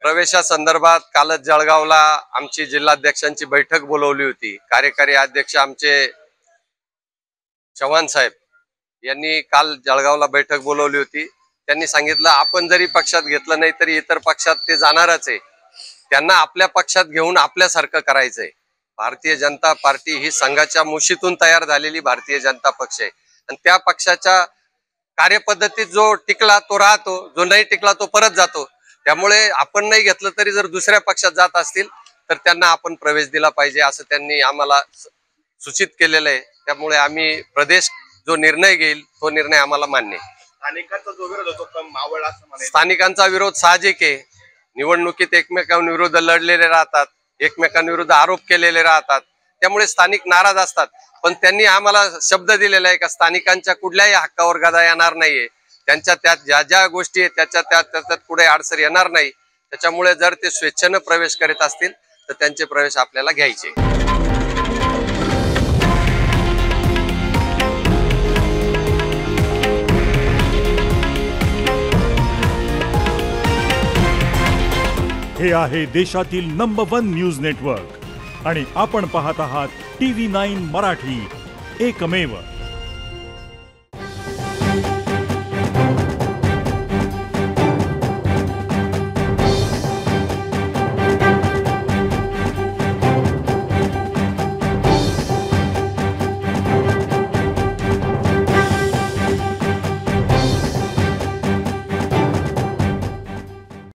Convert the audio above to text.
प्रवेशासंदर्भात कालच जळगावला आमची जिल्हाध्यक्षांची बैठक बोलवली होती। कार्यकारी अध्यक्ष आमचे चव्हाण साहेब यांनी काल जळगावला बैठक बोलवली होती। त्यांनी सांगितलं आपण जरी पक्षात घेतलं नाही तरी इतर पक्षात ते जाणारच आहे, त्यांना आपल्या पक्षात घेऊन आपल्यासारखं करायचंय। भारतीय जनता पार्टी ही संघाच्या मुशीतून तयार झालेली भारतीय जनता पक्ष आहे आणि त्या पक्षाच्या कार्यपद्धतीत जो टिकला तो राहतो, जो नाही टिकला तो परत जातो। त्यामुळे आपण नाही घेतलं तरी जर दुसऱ्या पक्षात जात असतील तर त्यांना आपण प्रवेश दिला पाहिजे असं त्यांनी आम्हाला सूचित केलेलं आहे। त्यामुळे आम्ही प्रदेश जो निर्णय घेईल तो निर्णय आम्हाला मान्य आहे। स्थानिकांचा जो विरोध होतो मावळ असं म्हणायचं, स्थानिकांचा विरोध साहजिक आहे। निवडणुकीत एकमेकांविरुद्ध लढलेले राहतात, एकमेकांविरुद्ध आरोप केलेले राहतात, त्यामुळे स्थानिक नाराज असतात। पण त्यांनी आम्हाला शब्द दिलेला आहे का स्थानिकांच्या कुठल्याही हक्कावर गदा येणार नाहीये, त्यांच्या त्यात ज्या ज्या गोष्टी आहेत त्याच्यात पुढे अडसर येणार नाही। त्याच्यामुळे जर ते स्वेच्छेने प्रवेश करीत असतील तर त्यांचे प्रवेश आपल्याला घ्यायचे। हे आहे देशातील नंबर 1 न्यूज नेटवर्क आणि आपण पाहत आहात TV9 मराठी, एकमेव।